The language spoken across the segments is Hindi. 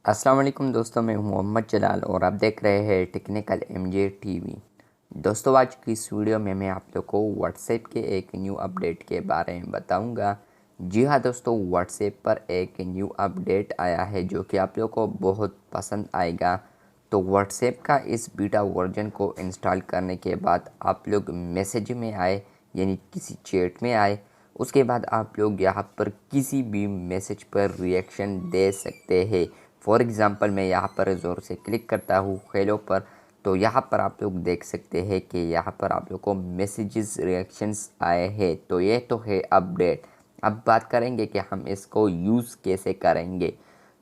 अस्सलाम वालेकुम दोस्तों, मैं हूं मोहम्मद जलाल और आप देख रहे हैं टेक्निकल एमजे टीवी। दोस्तों, आज की इस वीडियो में मैं आप लोग को व्हाट्सएप के एक न्यू अपडेट के बारे में बताऊंगा। जी हाँ दोस्तों, व्हाट्सएप पर एक न्यू अपडेट आया है जो कि आप लोग को बहुत पसंद आएगा। तो व्हाट्सएप का इस बीटा वर्जन को इंस्टॉल करने के बाद आप लोग मैसेज में आए, यानी किसी चैट में आए, उसके बाद आप लोग यहाँ पर किसी भी मैसेज पर रिएक्शन दे सकते हैं। फॉर एग्ज़ाम्पल मैं यहाँ पर ज़ोर से क्लिक करता हूँ हेलो पर, तो यहाँ पर आप लोग देख सकते हैं कि यहाँ पर आप लोग को मैसेजेस रिएक्शंस आए हैं। तो ये तो है अपडेट। अब बात करेंगे कि हम इसको यूज़ कैसे करेंगे।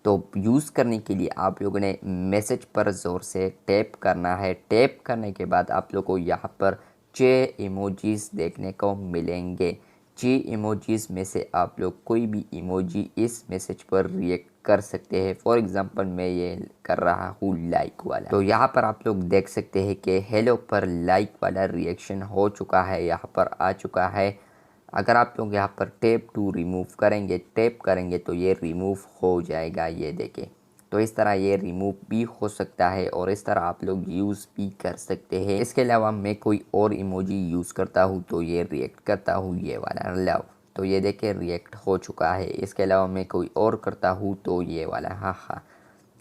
तो यूज़ करने के लिए आप लोगों ने मैसेज पर ज़ोर से टैप करना है। टैप करने के बाद आप लोग को यहाँ पर 6 इमोजीज़ देखने को मिलेंगे। 6 इमोजीज़ में से आप लोग कोई भी इमोजी इस मैसेज पर रिएक्ट कर सकते हैं। फॉर एग्ज़ाम्पल मैं ये कर रहा हूँ लाइक वाला। तो यहाँ पर आप लोग देख सकते हैं कि हेलो पर लाइक वाला रिएक्शन हो चुका है, यहाँ पर आ चुका है। अगर आप लोग यहाँ पर टैप टू रिमूव करेंगे, टैप करेंगे तो ये रिमूव हो जाएगा, ये देखें। तो इस तरह ये रिमूव भी हो सकता है और इस तरह आप लोग यूज़ भी कर सकते हैं। इसके अलावा मैं कोई और इमोजी यूज़ करता हूँ तो ये रिएक्ट करता हूँ, ये वाला लव। तो ये देखिए रिएक्ट हो चुका है। इसके अलावा मैं कोई और करता हूँ तो ये वाला हाँ हाँ।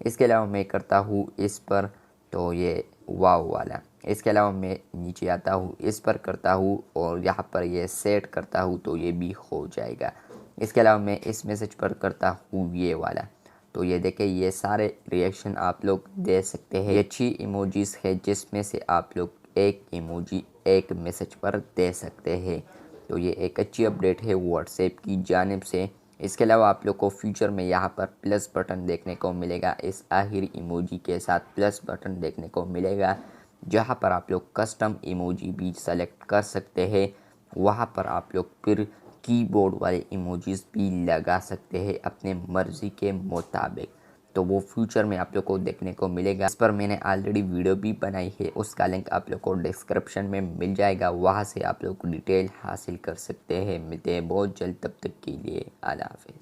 इसके अलावा मैं करता हूँ इस पर, तो ये वाव वाला। इसके अलावा मैं नीचे आता हूँ, इस पर करता हूँ और यहाँ पर ये सेट करता हूँ तो ये भी हो जाएगा। इसके अलावा मैं इस मैसेज पर करता हूँ ये वाला। तो ये देखें, ये सारे रिएक्शन आप लोग दे सकते हैं। ये 6 इमोजीज़ है जिसमें से आप लोग एक इमोजी एक मैसेज पर दे सकते हैं। तो ये एक अच्छी अपडेट है व्हाट्सएप की जानिब से। इसके अलावा आप लोग को फ्यूचर में यहाँ पर प्लस बटन देखने को मिलेगा। इस आखिरी इमोजी के साथ प्लस बटन देखने को मिलेगा, जहाँ पर आप लोग कस्टम इमोजी भी सेलेक्ट कर सकते हैं। वहाँ पर आप लोग फिर कीबोर्ड वाले इमोजीज़ भी लगा सकते हैं अपने मर्ज़ी के मुताबिक। तो वो फ्यूचर में आप लोग को देखने को मिलेगा। इस पर मैंने ऑलरेडी वीडियो भी बनाई है, उसका लिंक आप लोग को डिस्क्रिप्शन में मिल जाएगा, वहाँ से आप लोग डिटेल हासिल कर सकते हैं। मिलते हैं बहुत जल्द, तब तक के लिए अल्लाह हाफ़िज़।